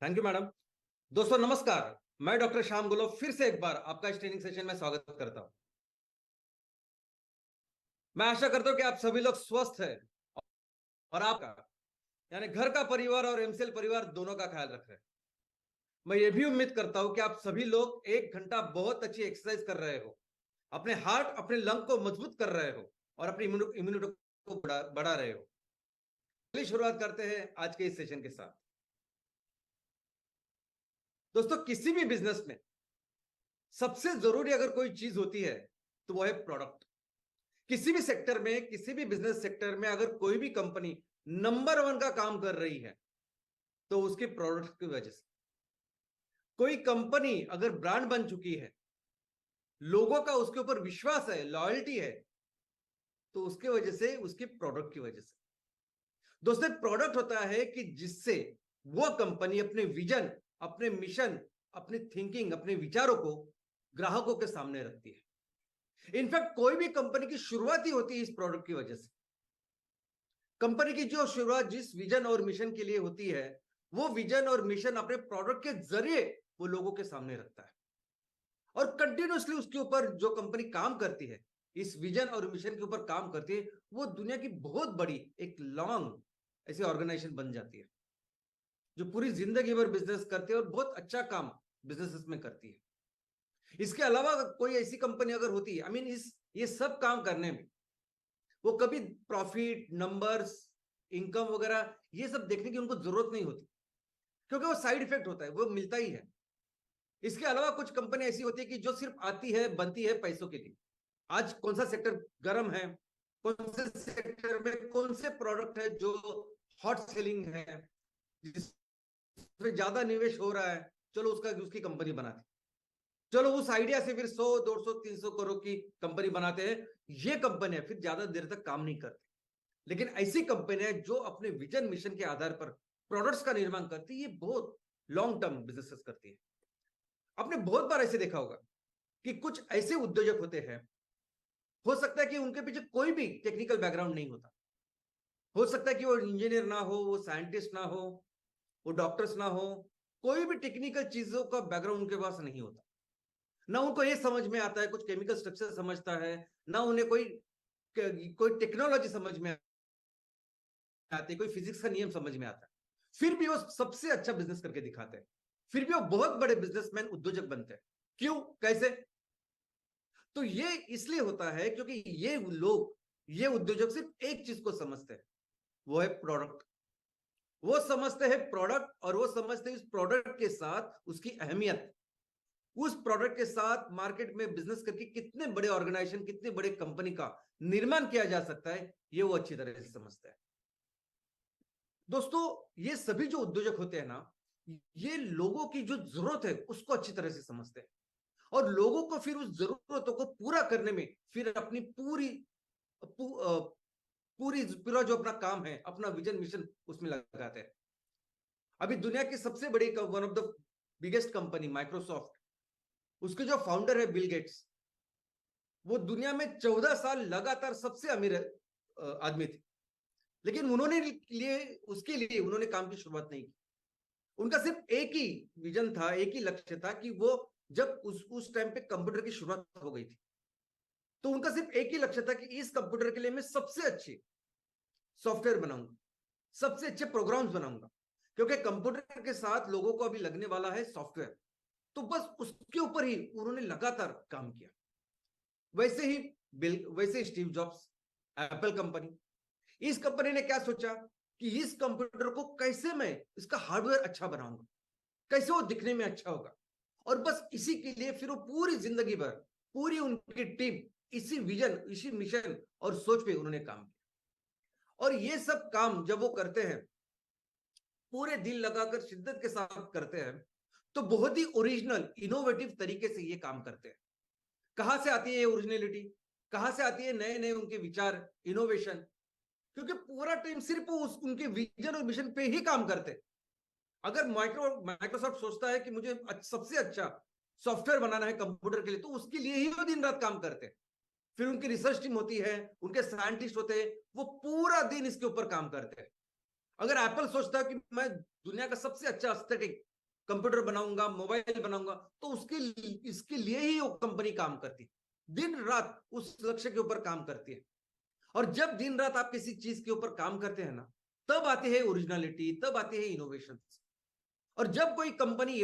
Thank you madam. दोस्तों नमस्कार। मैं डॉक्टर श्याम गुलो फिर से एक बार आपका इस ट्रेनिंग सेशन में स्वागत करता हूं। मैं आशा करता हूं कि आप सभी लोग स्वस्थ हैं और आपका यानी घर का परिवार और एमसीएल परिवार दोनों का ख्याल रख रहे हैं। मैं ये भी उम्मीद करता हूं कि आप सभी लोग 1 घंटा बहुत अच्छी एक्सरसाइज कर रहे हो, अपने हार्ट अपने लंग को मजबूत कर रहे हो और अपनी इम्यूनिटी को बढ़ा रहे हो। चलिए शुरुआत करते हैं आज के इस सेशन के साथ। दोस्तों किसी भी बिजनेस में सबसे जरूरी अगर कोई चीज होती है तो वो है प्रोडक्ट। किसी भी सेक्टर में, किसी भी बिजनेस सेक्टर में अगर कोई भी कंपनी नंबर 1 का काम कर रही है तो उसके प्रोडक्ट की वजह से। कोई कंपनी अगर ब्रांड बन चुकी है, लोगों का उसके ऊपर विश्वास है, लॉयल्टी है, तो उसके वजह से, उसके प्रोडक्ट की वजह से। दोस्तों प्रोडक्ट होता है कि जिससे वो कंपनी अपने विजन, अपने मिशन, अपनी थिंकिंग, अपने विचारों को ग्राहकों के सामने रखती है। इनफैक्ट कोई भी कंपनी की शुरुआत ही होती है इस प्रोडक्ट की वजह से। कंपनी की जो शुरुआत जिस विजन और मिशन के लिए होती है, वो विजन और मिशन अपने प्रोडक्ट के जरिए वो लोगों के सामने रखता है और कंटिन्यूअसली उसके ऊपर जो कंपनी काम करती है, इस विजन और मिशन के ऊपर काम करती है, वो दुनिया की बहुत बड़ी एक लॉन्ग ऐसी ऑर्गेनाइजेशन बन जाती है जो पूरी जिंदगी भर बिजनेस करती है और बहुत अच्छा काम बिजनेस में करती है। इसके अलावा कोई ऐसी कंपनी अगर होती है, आई मीन इस ये सब काम करने में वो कभी प्रॉफिट, नंबर्स, इनकम वगैरह ये सब देखने की उनको जरूरत नहीं होती, क्योंकि वो साइड इफेक्ट होता है, वो मिलता ही है। इसके अलावा कुछ कंपनी ऐसी होती है कि जो सिर्फ आती है, बनती है पैसों के लिए। आज कौन सा सेक्टर गर्म है, कौन से सेक्टर में कौन से प्रोडक्ट है जो हॉट सेलिंग है, जिसमें ज्यादा निवेश हो रहा है, चलो उसका उसकी कंपनी बनाते, चलो उस आइडिया से फिर 100, 200, 300 करोड़ की कंपनी बनाते हैं। ये कंपनियां फिर ज्यादा देर तक काम नहीं करती। लेकिन ऐसी कंपनियां जो अपने विजन मिशन के आधार पर प्रोडक्ट्स का निर्माण करती है, ये बहुत लॉन्ग टर्म बिजनेसेस करती है। आपने बहुत बार ऐसे देखा होगा कि कुछ ऐसे उद्योजक होते हैं, हो सकता है कि उनके पीछे कोई भी टेक्निकल बैकग्राउंड नहीं होता, हो सकता है कि वो इंजीनियर ना हो, वो साइंटिस्ट ना हो, वो डॉक्टर्स ना हो, कोई भी टेक्निकल चीजों का बैकग्राउंड उनके पास नहीं होता। ना उनको ये समझ में आता है, कुछ केमिकल स्ट्रक्चर समझता है, ना उन्हें कोई कोई टेक्नोलॉजी समझ में आती है, कोई फिजिक्स का नियम समझ में आता है। फिर भी वो सबसे अच्छा बिजनेस करके दिखाते हैं, फिर भी वो बहुत बड़े बिजनेसमैन, उद्योजक बनते हैं। क्यों, कैसे? तो ये इसलिए होता है क्योंकि ये लोग, ये उद्योजक सिर्फ एक चीज को समझते हैं, वो है प्रोडक्ट। वो समझते हैं प्रोडक्ट और वो समझते हैं इस प्रोडक्ट के साथ उसकी अहमियत, उस प्रोडक्ट के साथ मार्केट में बिजनेस करके कितने बड़े ऑर्गेनाइजेशन, कितने बड़े कंपनी का निर्माण किया जा सकता है, ये वो अच्छी तरह से समझते हैं। दोस्तों ये सभी जो उद्योजक होते हैं ना, ये लोगों की जो जरूरत है उसको अच्छी तरह से समझते हैं और लोगों को फिर उस जरूरतों को पूरा करने में फिर अपनी पूरा जो अपना काम है, अपना विजन मिशन उसमें लगाते हैं। अभी दुनिया की सबसे बड़ी one of the biggest company Microsoft, उसके जो फाउंडर है बिल गेट्स, वो दुनिया में 14 साल लगातार सबसे अमीर आदमी थे। लेकिन उन्होंने लिए उसके लिए उन्होंने काम की शुरुआत नहीं की। उनका सिर्फ एक ही विजन था, एक ही लक्ष्य था कि वो जब उस टाइम पे कंप्यूटर की शुरुआत हो गई थी, तो उनका सिर्फ एक ही लक्ष्य था कि इस कंप्यूटर के लिए मैं सबसे अच्छे सॉफ्टवेयर बनाऊंगा, सबसे अच्छे प्रोग्राम्स बनाऊंगा, क्योंकि कंप्यूटर के साथ लोगों को अभी लगने वाला है सॉफ्टवेयर। तो बस उसके ऊपर ही उन्होंने लगातार काम किया। वैसे ही वैसे स्टीव जॉब्स, एप्पल कंपनी, इस कंपनी ने क्या सोचा कि इस कंप्यूटर को कैसे मैं इसका हार्डवेयर अच्छा बनाऊंगा, कैसे वो दिखने में अच्छा होगा, और बस इसी के लिए फिर वो पूरी जिंदगी भर, पूरी उनकी टीम इसी विजन, इसी मिशन और सोच पे उन्होंने काम किया। और ये सब काम जब वो करते हैं, पूरे दिल लगाकर शिद्दत के साथ करते हैं, तो बहुत ही ओरिजिनल, इनोवेटिव तरीके से ये काम करते हैं। कहां से आती है ये ओरिजिनलिटी, कहां से आती है नए नए उनके विचार, इनोवेशन? क्योंकि पूरा टाइम सिर्फ उनके विजन और मिशन पे ही काम करते हैं। अगर माइक्रोसॉफ्ट सोचता है कि मुझे सबसे अच्छा सॉफ्टवेयर बनाना है कंप्यूटर के लिए, तो उसके लिए ही वो दिन रात काम करते हैं। फिर उनकी रिसर्च टीम होती है, उनके साइंटिस्ट होते हैं, वो पूरा दिन इसके ऊपर काम करते हैं। अगर एप्पल सोचता है कि मैं दुनिया का सबसे अच्छा एस्थेटिक कंप्यूटर बनाऊंगा, मोबाइल बनाऊंगा, तो उसके इसके लिए ही वो कंपनी काम करती है, दिन रात उस लक्ष्य के ऊपर काम करती है। और जब दिन रात आप किसी चीज के ऊपर काम करते हैं ना, तब आती है ओरिजिनलिटी, तब आती है इनोवेशन। और जब कोई company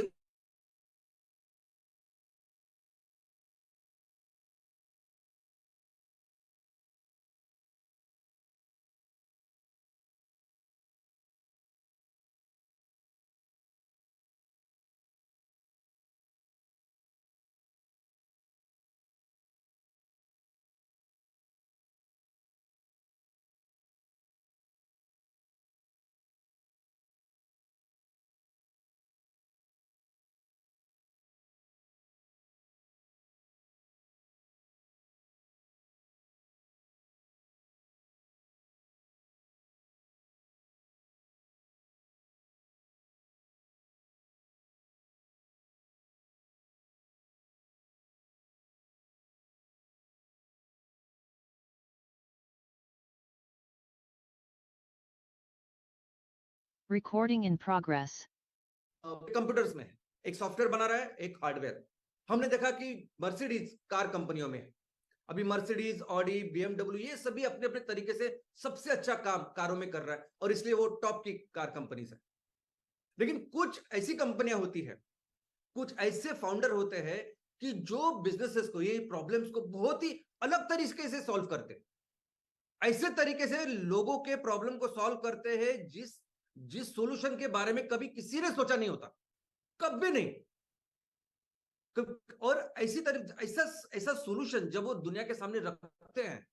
Recording in progress. Computers में एक सॉफ्टवेयर बना रहा है, एक हार्डवेयर। हमने देखा कि मर्सिडीज कार कंपनियों में, अभी मर्सिडीज, ऑडी, बीएमडब्ल्यू, ये सभी अपने अपने तरीके से सबसे अच्छा काम कारों में कर रहा है, और इसलिए वो टॉप की कार कंपनीज है। लेकिन कुछ ऐसी कंपनियां होती है, कुछ ऐसे फाउंडर होते हैं कि जो बिजनेसेस को, ये प्रॉब्लम्स को बहुत ही अलग तरीके से सॉल्व करते हैं। ऐसे तरीके से लोगों के प्रॉब्लम को सॉल्व करते हैं जिस जिस सॉल्यूशन के बारे में कभी किसी ने सोचा नहीं होता, कभी नहीं। और ऐसी तरह ऐसा ऐसा सॉल्यूशन जब वो दुनिया के सामने रखते हैं,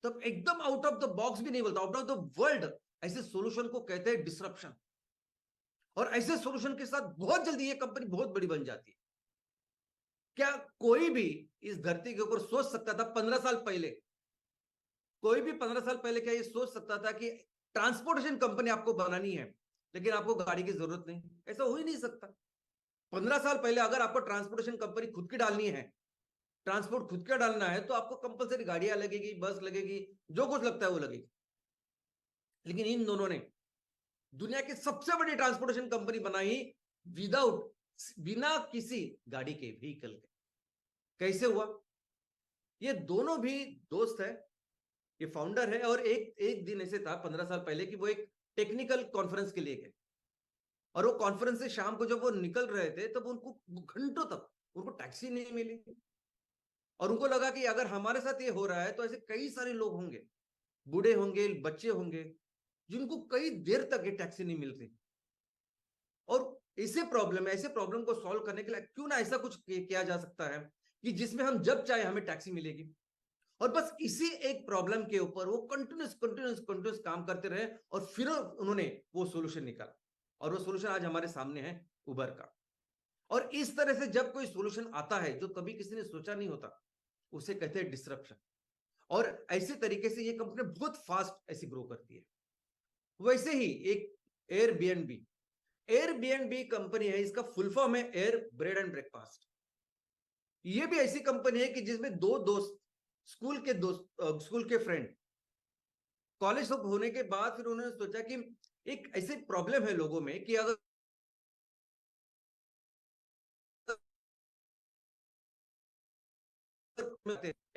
तब एकदम आउट ऑफ द बॉक्स भी नहीं बोलता, आउट ऑफ द वर्ल्ड, ऐसे सॉल्यूशन को कहते हैं डिसरप्शन। और ऐसे सॉल्यूशन के साथ बहुत जल्दी ये कंपनी बहुत बड़ी बन जाती है। क्या कोई भी इस धरती के ऊपर सोच सकता था 15 साल पहले, कोई भी 15 साल पहले क्या ये सोच सकता था कि ट्रांसपोर्टेशन कंपनी आपको बनानी है लेकिन आपको गाड़ी की जरूरत नहीं? ऐसा हो ही नहीं सकता। 15 साल पहले अगर आपको ट्रांसपोर्टेशन कंपनी खुद की डालनी है, ट्रांसपोर्ट खुद का डालना है, तो आपको कंपलसरी गाड़ियां लगेगी, बस लगेगी, जो कुछ लगता है वो लगेगी। लेकिन इन दोनों ने दुनिया की सबसे बड़ी ट्रांसपोर्टेशन कंपनी बनाई विदाउट, बिना किसी गाड़ी के, व्हीकल के। कैसे हुआ? ये दोनों भी दोस्त है, ये फाउंडर है। और एक एक दिन ऐसे था 15 साल पहले कि वो एक टेक्निकल कॉन्फ्रेंस के लिए गए, और वो कॉन्फ्रेंस से शाम को जब वो निकल रहे थे, तब उनको घंटों तक उनको टैक्सी नहीं मिली। और उनको लगा कि अगर हमारे साथ ये हो रहा है तो ऐसे कई सारे लोग होंगे, बूढ़े होंगे, बच्चे होंगे, जिनको कई देर तक ये टैक्सी नहीं मिलती। और ऐसे प्रॉब्लम को सॉल्व करने के लिए क्यों ना ऐसा कुछ किया जा सकता है कि जिसमें हम जब चाहे हमें टैक्सी मिलेगी। और बस इसी एक प्रॉब्लम के ऊपर वो कंटिन्यूस काम करते रहे, और फिर उन्होंने वो सॉल्यूशन निकाला। और वो सॉल्यूशन आज हमारे सामने है, उबर का। और इस तरह से जब कोई सॉल्यूशन आता है जो कभी किसी ने सोचा नहीं होता, उसे कहते हैं डिसरप्शन। और ऐसे तरीके से ये कंपनी बहुत फास्ट ऐसी ग्रो करती है। वैसे ही एक एयरबीएनबी, एयरबीएनबी कंपनी है, इसका फुल फॉर्म है एयर ब्रेड एंड ब्रेकफास्ट। ये भी ऐसी कंपनी है कि जिसमें दो दोस्त, स्कूल के फ्रेंड, कॉलेज सब होने के बाद फिर उन्होंने सोचा कि एक ऐसे प्रॉब्लम है लोगों में कि अगर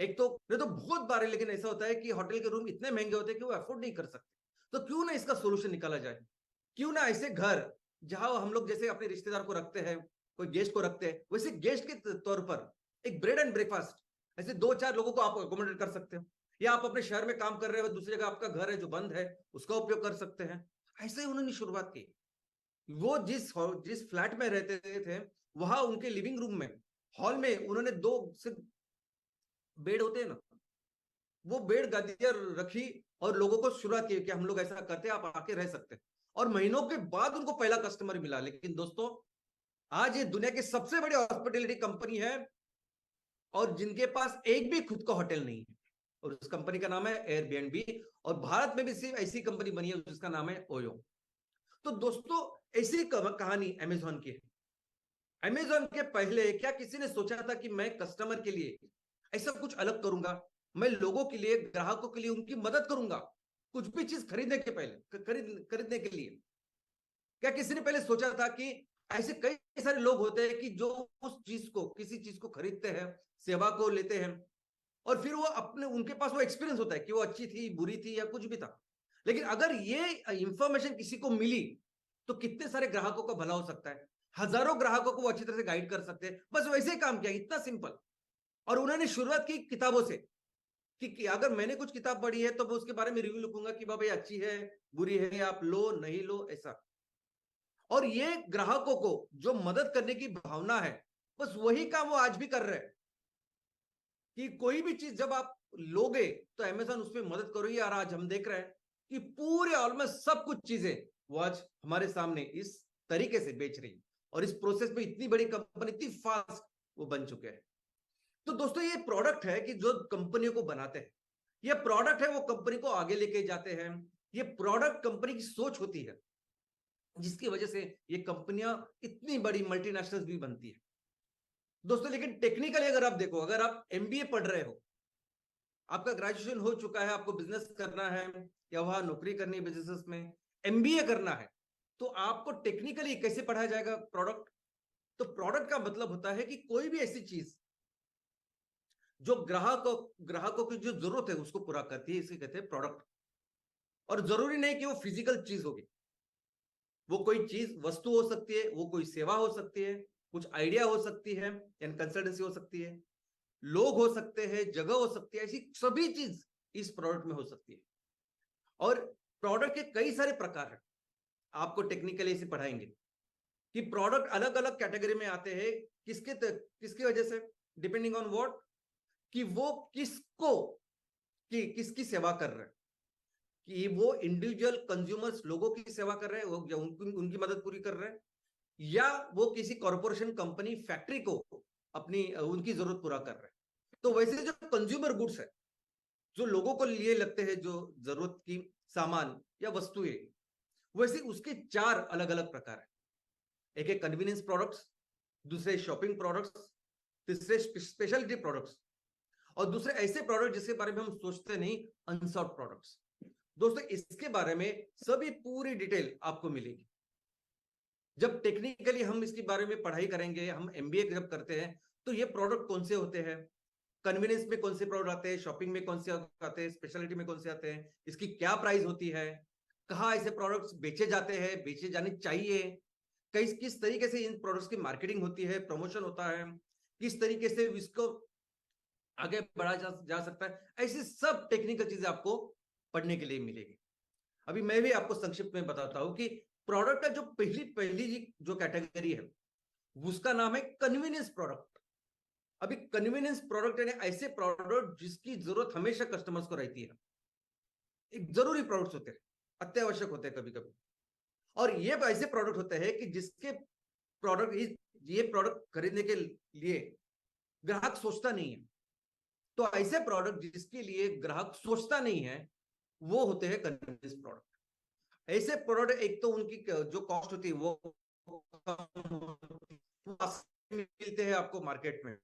एक तो ये तो बहुत बार है, लेकिन ऐसा होता है कि होटल के रूम इतने महंगे होते हैं कि वो अफोर्ड नहीं कर सकते। तो क्यों ना इसका सोल्यूशन निकाला जाए? क्यों ना ऐसे घर जहां हम लोग जैसे अपने रिश्तेदार को रखते हैं, कोई गेस्ट को रखते हैं, वैसे गेस्ट के तौर पर एक ब्रेड एंड ब्रेकफास्ट, ऐसे 2-4 लोगों को आप अकोमोडेट कर सकते हो। या आप अपने शहर में काम कर रहे हो, दूसरी जगह आपका घर है जो बंद है, उसका उपयोग कर सकते हैं। ऐसे ही उन्होंने शुरुआत की। वो जिस फ्लैट में रहते थे, वहां उनके लिविंग रूम में, हॉल में उन्होंने 2 से बेड होते हैं ना, वो बेड गद्दियां रखी, और लोगों को शुरुआत की कि हम लोग ऐसा करते हैं, आप आके रह सकते हैं। और महीनों के बाद उनको पहला कस्टमर मिला। लेकिन दोस्तों, आज ये दुनिया की सबसे बड़ी हॉस्पिटैलिटी कंपनी है, और जिनके पास एक भी खुद का होटल नहीं है, और उस कंपनी का नाम है एयरबीएनबी। और भारत में भी सिर्फ ऐसी कंपनी बनी है जिसका नाम है ओयो। तो दोस्तों, ऐसी कहानी अमेजॉन की है। अमेजॉन के पहले क्या किसी ने सोचा था कि मैं कस्टमर के लिए ऐसा कुछ अलग करूंगा, मैं लोगों के लिए, ग्राहकों के लिए उनकी मदद करूंगा, कुछ भी चीज खरीदने के पहले, खरीदने के लिए? क्या किसी ने पहले सोचा था कि ऐसे कई सारे लोग होते हैं कि जो उस चीज को, किसी चीज को खरीदते हैं, सेवा को लेते हैं, और फिर वो अपने, उनके पास वो एक्सपीरियंस होता है कि वो अच्छी थी, बुरी थी, या कुछ भी था। लेकिन अगर ये इंफॉर्मेशन किसी को मिली तो कितने सारे ग्राहकों का भला हो सकता है, हजारों ग्राहकों को वो अच्छी तरह से गाइड कर सकते हैं। बस वैसे ही काम किया, इतना सिंपल। और उन्होंने शुरुआत की किताबों से, कि अगर मैंने कुछ किताब पढ़ी है तो मैं उसके बारे में रिव्यू लिखूंगा कि बाबा ये अच्छी है, बुरी है, आप लो नहीं लो, ऐसा। और ये ग्राहकों को जो मदद करने की भावना है, बस वही काम वो आज भी कर रहे हैं। कि कोई भी चीज जब आप लोगे तो अमेजन उसमें मदद करो। और आज हम देख रहे हैं कि पूरे ऑलमोस्ट सब कुछ चीजें वो आज हमारे सामने इस तरीके से बेच रही है, और इस प्रोसेस में इतनी बड़ी कंपनी, इतनी फास्ट वो बन चुके हैं। तो दोस्तों, ये प्रोडक्ट है कि जो कंपनियों को बनाते हैं, ये प्रोडक्ट है वो कंपनी को आगे लेके जाते हैं। ये प्रोडक्ट कंपनी की सोच होती है, जिसकी वजह से ये कंपनियां इतनी बड़ी मल्टीनेशनल भी बनती है दोस्तों। लेकिन टेक्निकली अगर आप देखो, अगर आप एमबीए पढ़ रहे हो, आपका ग्रेजुएशन हो चुका है, आपको बिजनेस करना है या वहां नौकरी करनी है बिजनेस में, एमबीए करना है, तो आपको टेक्निकली कैसे पढ़ाया जाएगा प्रोडक्ट? तो प्रोडक्ट का मतलब होता है कि कोई भी ऐसी चीज जो ग्राहकों की जो जरूरत है उसको पूरा करती है, इसे कहते हैं प्रोडक्ट। और जरूरी नहीं कि वो फिजिकल चीज होगी, वो कोई चीज, वस्तु हो सकती है, वो कोई सेवा हो सकती है, कुछ आइडिया हो सकती है, यानी कंसल्टेंसी हो सकती है, लोग हो सकते हैं, जगह हो सकती है, ऐसी सभी चीज इस प्रोडक्ट में हो सकती है। और प्रोडक्ट के कई सारे प्रकार हैं, आपको टेक्निकली इसे पढ़ाएंगे कि प्रोडक्ट अलग अलग कैटेगरी में आते हैं। किसकी वजह से? डिपेंडिंग ऑन व्हाट, कि वो किसको, किसकी सेवा कर रहे हैं, कि वो इंडिविजुअल कंज्यूमर्स, लोगों की सेवा कर रहे हैं, वो या उनकी मदद पूरी कर रहे हैं, या वो किसी कॉरपोरेशन, कंपनी, फैक्ट्री को अपनी उनकी जरूरत पूरा कर रहे हैं। तो वैसे जो कंज्यूमर गुड्स है, जो लोगों को लिए लगते हैं, जो जरूरत की सामान या वस्तुएं, वैसे उसके चार अलग अलग प्रकार है। एक है कन्वीनियंस प्रोडक्ट्स, दूसरे शॉपिंग प्रोडक्ट्स, तीसरे स्पेशलिटी प्रोडक्ट्स, और दूसरे ऐसे प्रोडक्ट जिसके बारे में हम सोचते नहीं, अनसॉर्ट प्रोडक्ट्स। दोस्तों, इसके बारे में सभी पूरी डिटेल आपको मिलेगी जब टेक्निकली हम इसके बारे में पढ़ाई करेंगे। हम एमबीए जब करते हैं तो ये प्रोडक्ट कौन से होते हैं, कन्वीनियंस में कौन से प्रोडक्ट आते हैं, शॉपिंग में कौन से आते हैं, स्पेशलिटी में कौन से आते हैं, इसकी क्या प्राइस होती है, कहाँ ऐसे प्रोडक्ट्स बेचे जाते हैं, बेचे जाने चाहिए, किस तरीके से इन प्रोडक्ट्स की मार्केटिंग होती है, प्रमोशन होता है, किस तरीके से इसको आगे बढ़ा जा सकता है, ऐसी सब टेक्निकल चीजें आपको पढ़ने के लिए मिलेगी। अभी मैं भी आपको संक्षिप्त में बताता हूं कि प्रोडक्ट का जो पहली पहली जो कैटेगरी है उसका नाम है कन्वीनियंस प्रोडक्ट। अभी कन्वीनियंस प्रोडक्ट यानी ऐसे प्रोडक्ट जिसकी जरूरत हमेशा कस्टमर्स को रहती है, एक जरूरी प्रोडक्ट्स होते हैं, अत्यावश्यक होते हैं कभी कभी। और ये ऐसे प्रोडक्ट होते हैं कि जिसके प्रोडक्ट, ये प्रोडक्ट खरीदने के लिए ग्राहक सोचता नहीं है। तो ऐसे प्रोडक्ट जिसके लिए ग्राहक सोचता नहीं है, वो होते हैं कन्वीनियंस प्रोडक्ट। ऐसे प्रोडक्ट, एक तो उनकी जो कॉस्ट होती है वो मिलते हैं आपको मार्केट में।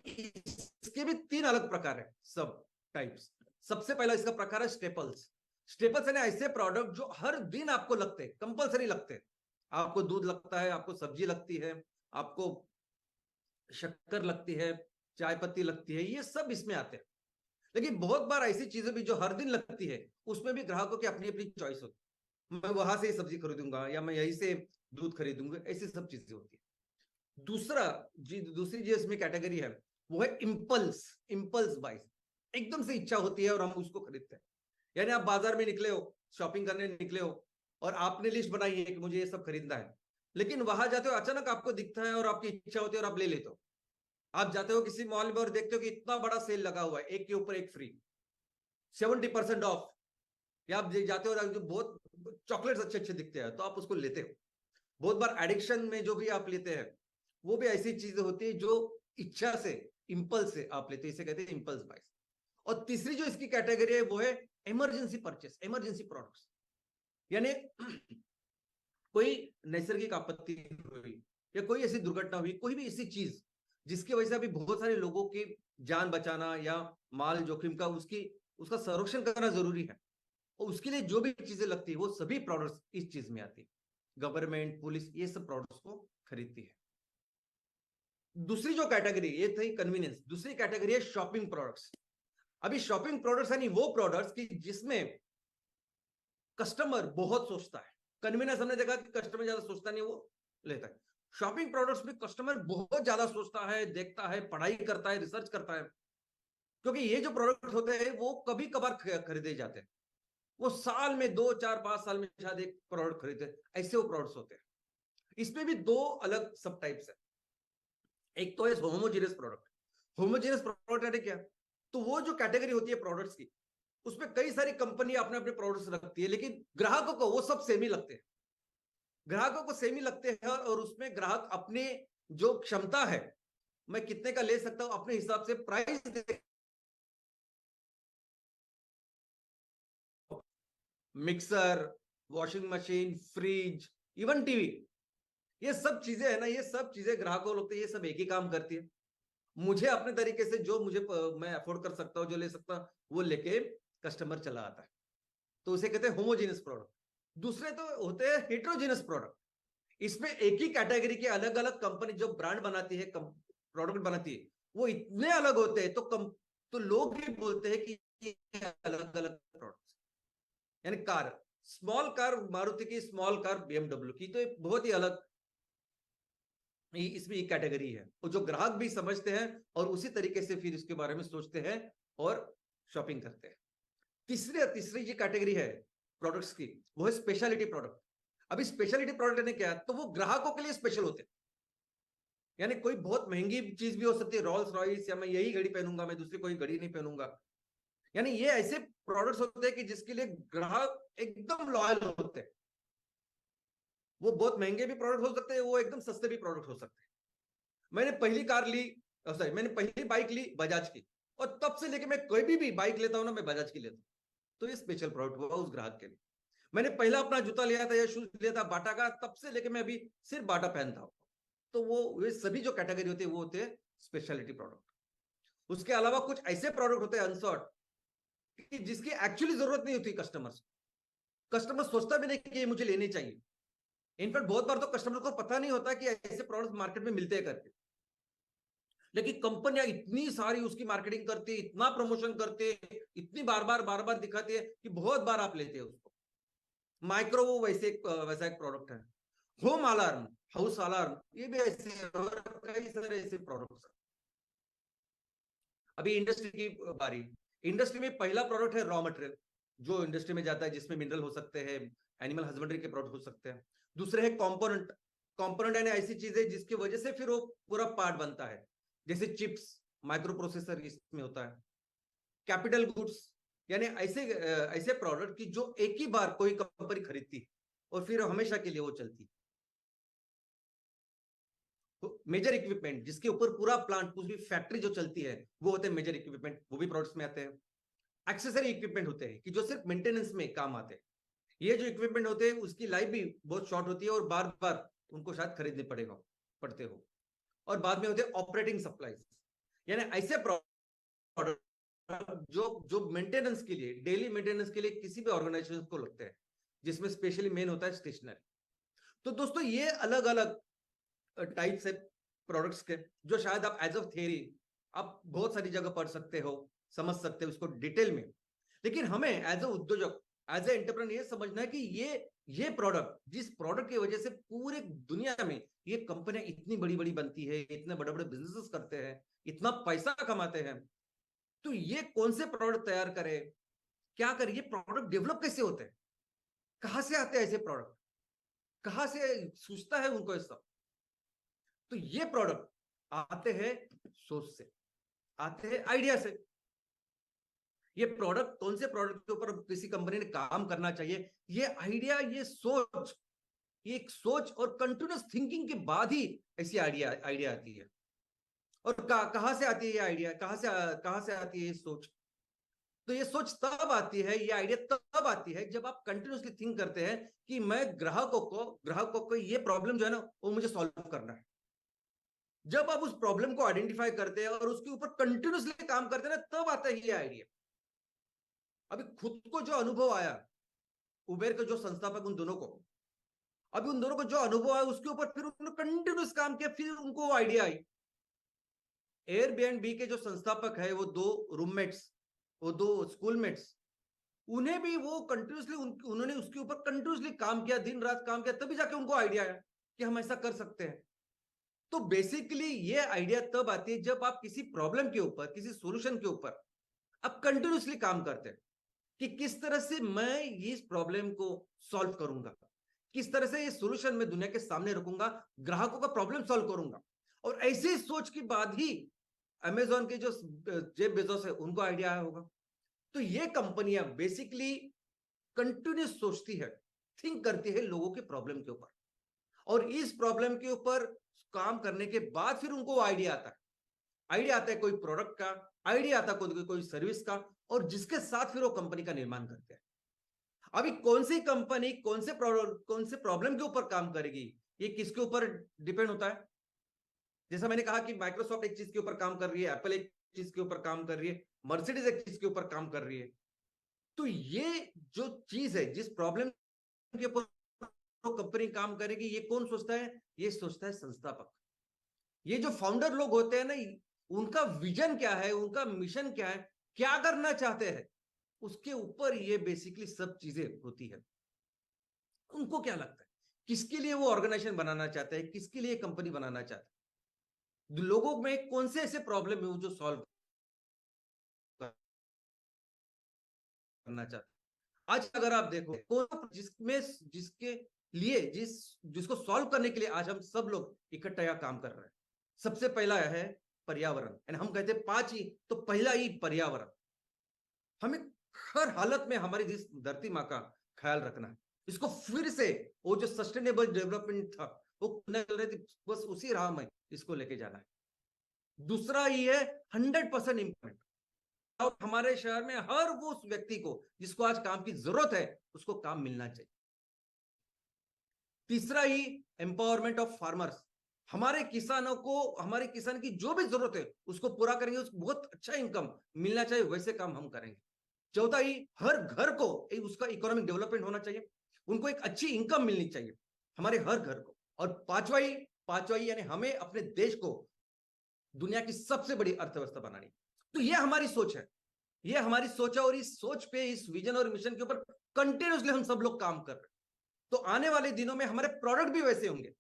इसके भी तीन अलग प्रकार है, सब टाइप्स। सबसे पहला इसका प्रकार है स्टेपल्स। स्टेपल्स यानी ऐसे प्रोडक्ट जो हर दिन आपको लगते हैं, कंपलसरी लगते हैं। आपको दूध लगता है, आपको सब्जी लगती है, आपको शक्कर लगती है, चाय पत्ती लगती है, ये सब इसमें आते हैं। लेकिन बहुत बार ऐसी चीजें भी जो हर दिन लगती है, उसमें भी ग्राहकों की अपनी अपनी चॉइस होती है। मैं वहां से सब्जी खरीदूंगा या मैं यहीं से दूध खरीदूंगा, ऐसी सब चीजें होती है। दूसरी जो इसमें कैटेगरी है वो है इम्पल्स। इम्पल्स बाइज, एकदम से इच्छा होती है और हम उसको खरीदते हैं। यानी आप बाजार में निकले हो, शॉपिंग करने निकले हो, और आपने लिस्ट बनाई है कि मुझे ये सब खरीदना है, लेकिन वहां जाते हो, अचानक आपको दिखता है और आपकी इच्छा होती है और आप ले लेते हो। आप जाते हो किसी मॉल में और देखते हो कि इतना बड़ा सेल लगा हुआ है, एक के ऊपर एक फ्री, 70% ऑफ। या आप जाते हो जो बहुत चॉकलेट्स अच्छे अच्छे दिखते हैं तो आप उसको लेते हो। बहुत बार एडिक्शन में जो भी आप लेते हैं वो भी ऐसी चीजें होती है जो इच्छा से, इंपल्स से आप लेते हैं, इसे कहते हैं इंपल्स बाइज। और तीसरी जो इसकी कैटेगरी है वो है इमरजेंसी परचेस, इमरजेंसी प्रोडक्ट्स। यानी कोई नैसर्गिक आपत्ति हुई या कोई ऐसी दुर्घटना हुई, कोई भी ऐसी चीज जिसकी वजह से अभी बहुत सारे लोगों की जान बचाना या माल जोखिम का उसका संरक्षण करना जरूरी है, और उसके लिए जो भी चीजें लगती है वो सभी प्रोडक्ट्स इस चीज में आती है। गवर्नमेंट, पुलिस, ये सब प्रोडक्ट्स को खरीदती है। दूसरी जो कैटेगरी, ये थी कन्वीनियंस, दूसरी कैटेगरी है शॉपिंग प्रोडक्ट्स। अभी शॉपिंग प्रोडक्ट्स यानी वो प्रोडक्ट्स की जिसमें कस्टमर बहुत सोचता है। कन्वीनियंस हमने देखा कि कस्टमर ज्यादा सोचता नहीं, वो लेता है। शॉपिंग प्रोडक्ट्स में कस्टमर बहुत ज्यादा सोचता है, देखता है, पढ़ाई करता है, रिसर्च करता है, क्योंकि ये जो प्रोडक्ट होते हैं वो कभी कभार खरीदे जाते हैं। वो साल में 2 4 5 साल में शायद एक प्रोडक्ट खरीदते हैं, ऐसे वो प्रोडक्ट्स होते हैं। इसमें भी दो अलग सब टाइप्स है। एक तो है होमोजेनियस प्रोडक्ट। होमोजेनियस प्रोडक्ट है क्या? तो वो जो कैटेगरी होती है प्रोडक्ट्स की, उसमें कई सारी कंपनी अपने अपने प्रोडक्ट्स रखती है, लेकिन ग्राहकों को वो सब सेम ही लगते हैं। ग्राहकों को सेम ही लगते हैं, और उसमें ग्राहक अपने जो क्षमता है, मैं कितने का ले सकता हूं, अपने हिसाब से प्राइस दे। Mixer, washing machine, fridge, even TV, ये सब चीजें है ना, ये सब चीजें ग्राहकों को लगता है ये सब एक ही काम करती है। मुझे अपने तरीके से जो मैं अफोर्ड कर सकता हूं, जो ले सकता हूं, वो लेके कस्टमर चला आता है। तो उसे कहते हैं होमोजेनियस प्रोडक्ट। दूसरे तो होते हैं हेट्रोजेनियस प्रोडक्ट। इसमें एक ही कैटेगरी के अलग अलग कंपनी जो ब्रांड बनाती है, प्रोडक्ट बनाती है, वो इतने अलग होते हैं, तो लोग भी बोलते हैं कि ये अलग अलग प्रोडक्ट। यानी कार, स्मॉल कार मारुति की, स्मॉल कार बीएमडब्ल्यू की, तो ये बहुत ही अलग इसमें एक कैटेगरी है, और जो ग्राहक भी समझते हैं और उसी तरीके से फिर इसके बारे में सोचते हैं और शॉपिंग करते हैं। तीसरी जो कैटेगरी है प्रोडक्ट्स की, वो है स्पेशलिटी प्रोडक्ट। अभी स्पेशलिटी प्रोडक्ट ने क्या है, तो वो ग्राहकों के लिए स्पेशल होते हैं। यानी कोई बहुत महंगी चीज भी हो सकती है, रॉल्स रॉयस, या मैं यही घड़ी पहनूंगा, मैं दूसरी कोई घड़ी नहीं पहनूंगा। यानी ये ऐसे प्रोडक्ट्स होते हैं कि जिसके लिए ग्राहक एकदम लॉयल होते हैं। वो बहुत महंगे भी प्रोडक्ट हो सकते हैं, वो एकदम सस्ते भी प्रोडक्ट हो सकते हैं। मैंने पहली कार ली, सॉरी, मैंने पहली बाइक ली बजाज की, और तब से लेके मैं कोई भी बाइक लेता हूं ना, मैं बजाज की लेता हूं। तो ये स्पेशल प्रोडक्ट हुआ उस ग्राहक के लिए। मैंने पहला अपना जूता लिया था या शूज लिया था बाटा का, तब से लेके मैं अभी सिर्फ बाटा पहनता हूं। तो वो सभी जो कैटेगरी होती है वो होते हैं स्पेशलिटी प्रोडक्ट। उसके अलावा कुछ ऐसे प्रोडक्ट होते हैं अनसॉर्ट, कि जिसकी एक्चुअली जरूरत नहीं होती कस्टमर कस्टमर सोचता भी नहीं कि ये मुझे लेनी चाहिए। इनफैक्ट बहुत बार तो कस्टमर को पता नहीं होता कि ऐसे प्रोडक्ट मार्केट में मिलते हैं करके, लेकिन कंपनियां इतनी सारी उसकी मार्केटिंग करती है, इतना प्रमोशन करते हैं, इतनी बार बार दिखाती है कि बहुत बार आप लेते हैं उसको। माइक्रोवेव वैसा एक प्रोडक्ट है। होम अलार्म, हाउस अलार्म, ये भी ऐसे, और कई सारे ऐसे प्रोडक्ट्स। अभी इंडस्ट्री की बारी। इंडस्ट्री में पहला प्रोडक्ट है रॉ मटेरियल, जो इंडस्ट्री में जाता है, जिसमें मिनरल हो सकते हैं, एनिमल हस्बेंड्री के प्रोडक्ट हो सकते हैं। दूसरे है कंपोनेंट। कंपोनेंट यानी ऐसी चीज है जिसकी वजह से फिर वो पूरा पार्ट बनता है, जैसे चिप्स, माइक्रो प्रोसेसर इसमें होता है। कैपिटल गुड्स, यानी ऐसे प्रोडक्ट की जो एक ही बार कोई कंपनी खरीदती है और फिर हमेशा के लिए वो चलती। तो मेजर इक्विपमेंट, जिसके ऊपर पूरा प्लांट, पूरी फैक्ट्री जो चलती है, वो होते हैं मेजर इक्विपमेंट, वो भी प्रोडक्ट्स में आते हैं। एक्सेसरी इक्विपमेंट होते हैं कि जो सिर्फ मेंटेनेंस में काम आते हैं। ये जो इक्विपमेंट होते हैं उसकी लाइफ भी बहुत शॉर्ट होती है, और बार बार उनको शायद खरीदने पड़ते हो। और बाद में होते हैं ऑपरेटिंग सप्लाईज, यानी ऐसे प्रोडक्ट जो जो मेंटेनेंस के लिए, डेली मेंटेनेंस के लिए किसी भी ऑर्गेनाइजेशन को लगते हैं, जिसमें स्पेशली मेन होता है स्टेशनरी। तो दोस्तों ये अलग अलग टाइप्स है प्रोडक्ट्स के, जो शायद आप एज ऑफ थियरी आप बहुत सारी जगह पढ़ सकते हो, समझ सकते हो उसको डिटेल में। लेकिन हमें एज ए उद्योजक, एज ए एंटरप्रेन्योर ये समझना है कि ये प्रोडक्ट, जिस प्रोडक्ट की वजह से पूरे दुनिया में ये कंपनियां इतनी बड़ी बड़ी बनती है, इतने बड़े बड़े बिजनेसेस करते हैं, इतना पैसा कमाते हैं, तो ये कौन से प्रोडक्ट तैयार करे, क्या करे, ये प्रोडक्ट डेवलप कैसे होते हैं, कहां से आते हैं ऐसे प्रोडक्ट, कहां से सूझता है उनको ये सब। तो ये प्रोडक्ट आते हैं सोच से, आते हैं आइडिया से। ये प्रोडक्ट, कौन से प्रोडक्ट के ऊपर किसी कंपनी ने काम करना चाहिए, ये आइडिया, ये सोच, ये एक सोच और कंटिन्यूस थिंकिंग के बाद ही ऐसी आइडिया आती है। और कहां से आती है ये आइडिया, कहां से आती है ये सोच? तो ये सोच तब आती है, ये आइडिया तब आती है जब आप कंटिन्यूसली थिंक करते हैं कि मैं ग्राहकों को ये प्रॉब्लम जो है ना, वो मुझे सॉल्व करना है। जब आप उस प्रॉब्लम को आइडेंटिफाई करते हैं और उसके ऊपर कंटिन्यूसली काम करते हैं ना, तब आता है ये आइडिया। अभी खुद को जो अनुभव आया, उबेर के जो संस्थापक उन दोनों को, अभी उन दोनों को जो अनुभव है उसके ऊपर फिर उन्होंने कंटिन्यूस काम किया, फिर उनको आइडिया आई। एयरबीएनबी के जो संस्थापक है, वो दो रूममेट्स, वो दो स्कूलमेट्स, उन्हें भी वो कंटिन्यूसली उन्होंने उसके ऊपर कंटिन्यूसली काम किया, दिन रात काम किया, तभी जाके उनको आइडिया आया कि हम ऐसा कर सकते हैं। तो बेसिकली ये आइडिया तब आती है जब आप किसी प्रॉब्लम के ऊपर, किसी सॉल्यूशन के ऊपर आप कंटिन्यूसली काम करते हैं कि किस तरह से मैं इस प्रॉब्लम को सॉल्व करूंगा, किस तरह से ये सॉल्यूशन मैं दुनिया के सामने रखूंगा, ग्राहकों का प्रॉब्लम सॉल्व करूंगा। और ऐसी सोच के बाद ही अमेजॉन के जो जेफ बेजोस है उनको आइडिया आया होगा। तो ये कंपनियां बेसिकली कंटिन्यूस सोचती है, थिंक करती है लोगों के प्रॉब्लम के ऊपर, और इस प्रॉब्लम के ऊपर काम करने के बाद फिर उनको आइडिया आता है। आइडिया आता है कोई प्रोडक्ट का, आइडिया आता है कोई सर्विस का, और जिसके साथ फिर वो कंपनी का निर्माण करते हैं। अभी कौन सी कंपनी कौन से प्रॉब्लम के ऊपर काम करेगी, ये किसके ऊपर डिपेंड होता है। जैसा मैंने कहा कि माइक्रोसॉफ्ट एक चीज के ऊपर काम कर रही है, एप्पल एक चीज के ऊपर काम कर रही है, मर्सिडीज एक चीज के ऊपर काम कर रही है। तो ये जो चीज है, जिस प्रॉब्लम के ऊपर कंपनी काम करेगी, ये कौन सोचता है? ये सोचता है संस्थापक। ये जो फाउंडर लोग होते हैं ना, उनका विजन क्या है, उनका मिशन क्या है, क्या करना चाहते हैं, उसके ऊपर ये बेसिकली सब चीजें होती है। उनको क्या लगता है, किसके लिए वो ऑर्गेनाइजेशन बनाना चाहते हैं, किसके लिए कंपनी बनाना चाहते हैं, लोगों में कौन से ऐसे प्रॉब्लम है वो जो सॉल्व करना चाहते हैं। आज अगर आप देखो कौन जिसमें जिसके लिए जिसको सॉल्व करने के लिए आज हम सब लोग इकट्ठा यहाँ काम कर रहे हैं, सबसे पहला है पर्यावरण। एंड हम कहते हैं 5 ही, तो पहला ही पर्यावरण। हमें हर हालत में हमारी जिस धरती माँ का ख्याल रखना है, इसको फिर से वो जो सस्टेनेबल डेवलपमेंट था वो चल रही थी, बस उसी राह में इसको लेके जाना है। दूसरा ही है 100% इम्प्लीमेंट। और हमारे शहर में हर वो उस व्यक्ति को जिसको आज काम की जरूरत है, उसको काम मिलना चाहिए। तीसरा ही एम्पावरमेंट ऑफ फार्मर्स। हमारे किसानों को, हमारे किसान की जो भी जरूरत है उसको पूरा करेंगे, उसको बहुत अच्छा इनकम मिलना चाहिए, वैसे काम हम करेंगे। चौथा ही हर घर को उसका इकोनॉमिक डेवलपमेंट होना चाहिए, उनको एक अच्छी इनकम मिलनी चाहिए, हमारे हर घर को। और पांचवा ही यानी हमें अपने देश को दुनिया की सबसे बड़ी अर्थव्यवस्था बनानी। तो ये हमारी सोच है, ये हमारी सोच है, और इस सोच पे, इस विजन और मिशन के ऊपर कंटिन्यूसली हम सब लोग काम कर रहे हैं। तो आने वाले दिनों में हमारे प्रोडक्ट भी वैसे होंगे,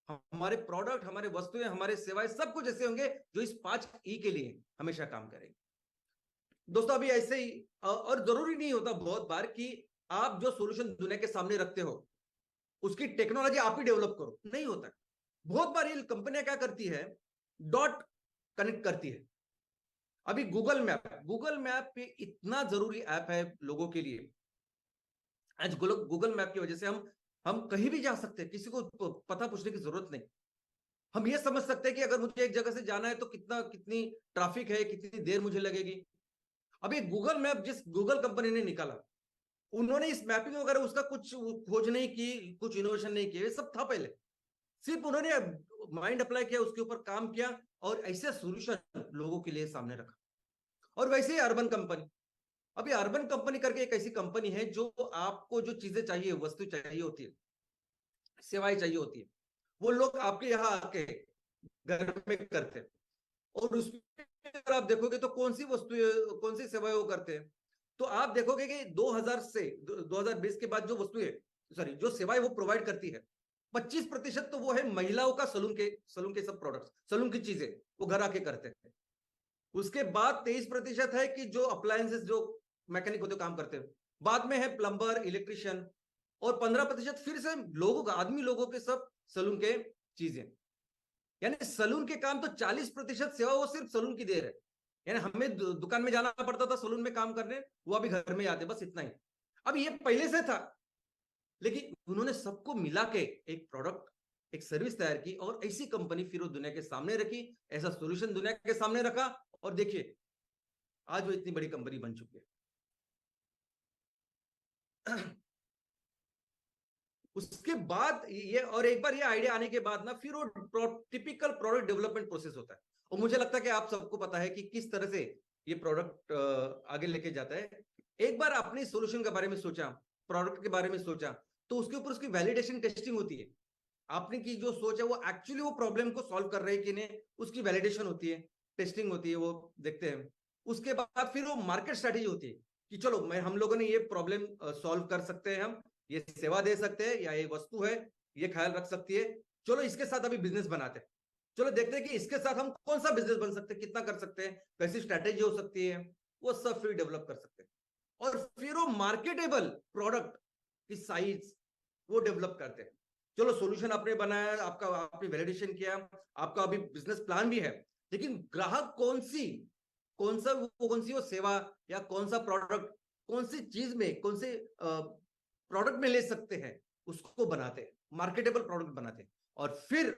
हमारे प्रोडक्ट, हमारे वस्तुएं, हमारे सेवाएं सब कुछ ऐसे होंगे जो इस 5 ई के लिए हमेशा काम करेंगे। दोस्तों अभी ऐसे ही, और जरूरी नहीं होता बहुत बार कि आप जो सॉल्यूशन दुनिया के सामने रखते हो उसकी टेक्नोलॉजी आप ही डेवलप करो, नहीं होता। बहुत बार ये कंपनियां क्या करती है, डॉट कनेक्ट करती है। अभी गूगल मैप पे इतना जरूरी ऐप है लोगों के लिए। आज गूगल मैप की वजह से हम कहीं भी जा सकते हैं, किसी को पता पूछने की जरूरत नहीं। हम ये समझ सकते हैं कि अगर मुझे एक जगह से जाना है तो कितनी ट्रैफिक है, कितनी देर मुझे लगेगी। अभी गूगल मैप जिस गूगल कंपनी ने निकाला, उन्होंने इस मैपिंग वगैरह उसका कुछ खोज नहीं की, कुछ इनोवेशन नहीं किया, ये सब था पहले। सिर्फ उन्होंने माइंड अप्लाई किया, उसके ऊपर काम किया, और ऐसे सॉल्यूशन लोगों के लिए सामने रखा। और वैसे ही अर्बन कंपनी, अभी अर्बन कंपनी करके एक ऐसी कंपनी है जो आपको जो चीजें चाहिए, वस्तु चाहिए होती है, सेवाएं चाहिए होती है, वो लोग आपके यहाँ आके घर में करते हैं। और उसमें अगर आप देखोगे तो कौन सी वस्तु, कौन सी सेवाएं वो करते हैं, तो आप देखोगे कि 2000 से 2020 के बाद जो वस्तुएं, सॉरी, जो सेवाएं वो प्रोवाइड करती है, 25% तो वो है महिलाओं का सलून के सब प्रोडक्ट्स, सलून की चीजें वो घर आके करते हैं। उसके बाद 23% है कि जो अप्लायंसेस, जो मैकेनिक होते काम करते हैं। बाद में है प्लम्बर, इलेक्ट्रिशियन। और 15% फिर से लोगों का, आदमी लोगों के सब सलून के चीजें। यानी सलून के काम तो 40% सेवा वो सिर्फ सलून की दे रहे। यानी हमें दुकान में जाना पड़ता था सलून में काम करने, वो अभी घर में आते, बस इतना ही। अब ये पहले से था, लेकिन उन्होंने सबको मिला के एक प्रोडक्ट, एक सर्विस तैयार की, और ऐसी कंपनी फिर वो दुनिया के सामने रखी, ऐसा सॉल्यूशन दुनिया के सामने रखा, और देखिए आज वो इतनी बड़ी कंपनी बन चुकी है। उसके बाद ये, और एक बार ये आइडिया आने के बाद ना, फिर वो टिपिकल प्रोडक्ट डेवलपमेंट प्रोसेस होता है। और मुझे लगता है कि आप सबको पता है कि किस तरह से ये प्रोडक्ट आगे लेके जाता है। एक बार अपने सॉल्यूशन के बारे में सोचा, प्रोडक्ट के बारे में सोचा, तो उसके ऊपर उसकी वैलिडेशन टेस्टिंग होती है। आपने की जो सोच है वो एक्चुअली वो प्रॉब्लम को सॉल्व कर रहे हैं कि नहीं, उसकी वैलिडेशन होती है, टेस्टिंग होती है, वो देखते हैं। उसके बाद फिर वो मार्केट स्ट्रेटेजी होती है कि चलो मैं हम लोगों ने ये प्रॉब्लम सॉल्व कर सकते हैं, हम ये सेवा दे सकते हैं या ये वस्तु है ये ख्याल रख सकती है, चलो इसके साथ अभी बिजनेस बनाते हैं, चलो देखते हैं कि इसके साथ हम कौन सा बिजनेस बन सकते हैं, कितना कर सकते हैं, कैसी स्ट्रैटेजी हो सकती है, वो सब फिर डेवलप कर सकते हैं। और फिर वो मार्केटेबल प्रोडक्ट की साइज वो डेवलप करते हैं। चलो सॉल्यूशन आपने बनाया, आपका आपने वैलिडेशन किया, आपका अभी बिजनेस प्लान भी है, लेकिन ग्राहक कौन सा वो सेवा या कौन सा प्रोडक्ट कौन सी चीज में कौन से प्रोडक्ट में ले सकते हैं, उसको बनाते हैं, मार्केटेबल प्रोडक्ट बनाते हैं। और फिर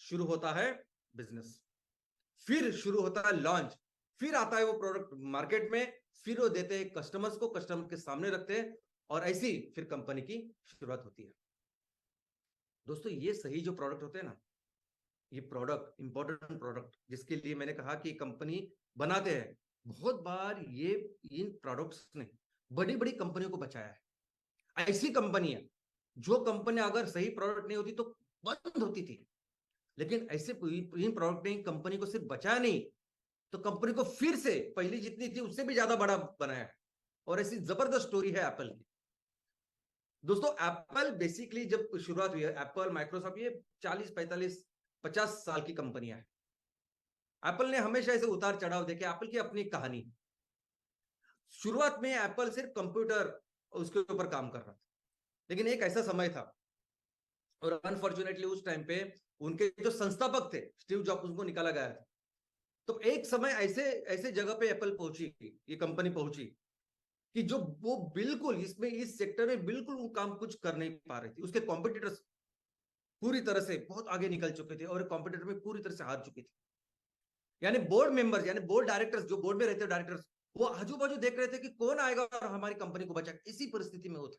शुरू होता है बिजनेस, फिर शुरू होता है लॉन्च, फिर आता है वो प्रोडक्ट मार्केट में, फिर वो देते हैं कस्टमर्स को, कस्टमर के सामने रखते हैं, और ऐसी फिर कंपनी की शुरुआत होती है। दोस्तों ये सही जो प्रोडक्ट होते हैं ना, ये प्रोडक्ट इंपॉर्टेंट प्रोडक्ट जिसके लिए मैंने कहा कि कंपनी बनाते हैं, बहुत बार ये इन प्रोडक्ट्स ने बड़ी बड़ी कंपनियों को बचाया है। ऐसी कंपनियां जो कंपनी अगर सही प्रोडक्ट नहीं होती तो बंद होती थी, लेकिन ऐसे इन प्रोडक्ट ने कंपनी को सिर्फ बचाया नहीं, तो कंपनी को फिर से पहली जितनी थी उससे भी ज्यादा बड़ा बनाया। और ऐसी जबरदस्त स्टोरी है एप्पल की। दोस्तों एप्पल बेसिकली जब शुरुआत हुई है, एप्पल माइक्रोसॉफ्ट ये 40 45 50 साल की कंपनियां हैं। एप्पल ने हमेशा ऐसे उतार चढ़ाव देखे, एप्पल की अपनी कहानी। शुरुआत में एप्पल सिर्फ कंप्यूटर उसके ऊपर काम कर रहा था, लेकिन एक ऐसा समय था और अनफॉर्चुनेटली उस टाइम पे उनके जो संस्थापक थे स्टीव जॉब्स, उनको निकाला गया था। तो एक समय ऐसे ऐसे जगह पे एप्पल पहुंची, ये कंपनी पहुंची कि जो वो बिल्कुल इसमें इस सेक्टर में बिल्कुल वो काम कुछ कर नहीं पा रही थी। उसके कॉम्पिटिटर्स पूरी तरह से बहुत आगे निकल चुके थे और कॉम्पिटिटर में पूरी तरह से हार चुकी थी। यानी बोर्ड मेंबर्स, यानी बोर्ड डायरेक्टर्स, जो बोर्ड में रहते हैं डायरेक्टर्स, वो आजू बाजू देख रहे थे कि कौन आएगा और हमारी कंपनी को बचाएगा। इसी परिस्थिति में होता,